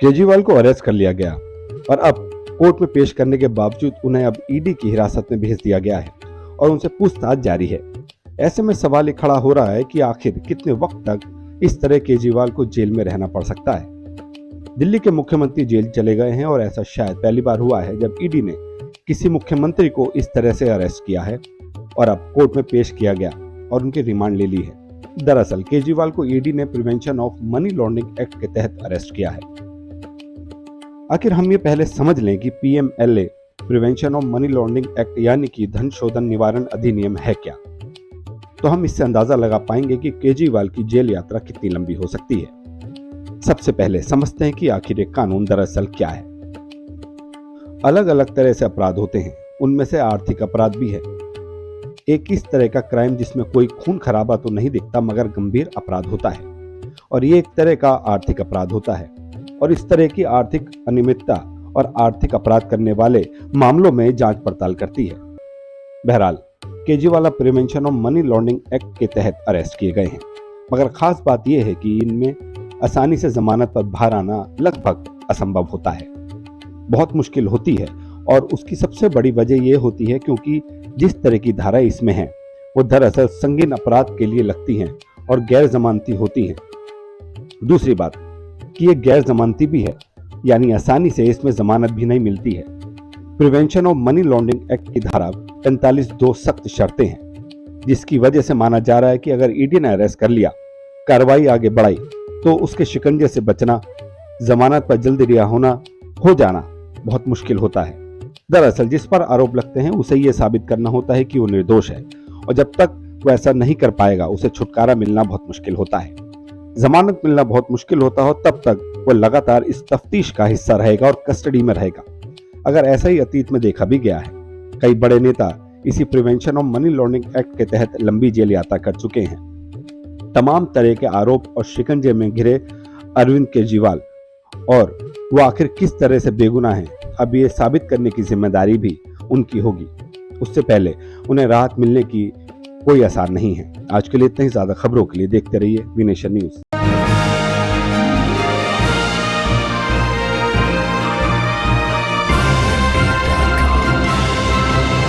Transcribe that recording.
केजरीवाल को अरेस्ट कर लिया गया और अब कोर्ट में पेश करने के बावजूद उन्हें अब ईडी की हिरासत में भेज दिया गया है और उनसे पूछताछ जारी है। ऐसे में सवाल ये खड़ा हो रहा है कि आखिर कितने वक्त तक इस तरह केजरीवाल को जेल में रहना पड़ सकता है। दिल्ली के मुख्यमंत्री जेल चले गए हैं और ऐसा शायद पहली बार हुआ है जब ईडी ने किसी मुख्यमंत्री को इस तरह से अरेस्ट किया है और अब कोर्ट में पेश किया गया और उनकी रिमांड ले ली है। दरअसल केजरीवाल को ईडी ने prevention of money laundering act के तहत अरेस्ट किया है। आखिर हम ये पहले समझ लें कि PMLA prevention of money laundering act यानी कि धन शोधन निवारण अधिनियम है क्या, तो हम इससे अंदाजा लगा पाएंगे कि केजरीवाल की जेल यात्रा कितनी लंबी हो सकती है। सबसे पहले समझते हैं कि आखिर ये कानून दरअसल क्या है। अलग अलग तरह से अपराध होते हैं, उनमें से आर्थिक अपराध भी है। एक इस तरह का क्राइम जिसमें कोई खून खराबा तो नहीं दिखता मगर गंभीर अपराध होता है, और ये एक तरह का आर्थिक अपराध होता है। और इस तरह की आर्थिक अनियमितता और आर्थिक अपराध करने वाले मामलों में जांच पड़ताल करती है। बहरहाल Kejriwal prevention of money laundering act के तहत अरेस्ट किए गए हैं, मगर खास बात यह है कि इनमें आसानी से जमानत पर बाहर आना लगभग असंभव होता है, बहुत मुश्किल होती है। और उसकी सबसे बड़ी वजह यह होती है क्योंकि जिस तरह की धारा इसमें है वो दरअसल संगीन अपराध के लिए लगती हैं और गैर जमानती होती हैं। दूसरी बात कि ये गैर जमानती भी है, यानी आसानी से इसमें जमानत भी नहीं मिलती है। Prevention of money laundering act की धारा 45(2) सख्त शर्तें हैं, जिसकी वजह से माना जा रहा है कि अगर ईडी ने अरेस्ट कर लिया, कार्रवाई आगे बढ़ाई, तो उसके शिकंजे से बचना, जमानत पर जल्दी रिहा हो जाना बहुत मुश्किल होता है। दरअसल जिस पर आरोप लगते हैं उसे ये साबित करना होता है कि वो निर्दोष है, और जब तक वो ऐसा नहीं कर पाएगा उसे छुटकारा मिलना बहुत मुश्किल होता है। जमानत मिलना बहुत मुश्किल होता हो तब तक वो लगातार इस तफ्तीश का हिस्सा रहेगा और कस्टडी में रहेगा। अगर ऐसा ही अतीत में देखा भी गया है, कई बड़े नेता इसी prevention of money laundering act के तहत लंबी जेल यात्रा कर चुके हैं। तमाम तरह के आरोप और शिकंजे में घिरे अरविंद केजरीवाल, और वो आखिर किस तरह से बेगुनाह हैं, अब ये साबित करने की जिम्मेदारी भी उनकी होगी। उससे पहले उन्हें राहत मिलने की कोई आसार नहीं है। आज के लिए इतने ही, ज्यादा खबरों के लिए देखते रहिए वी नेशन न्यूज।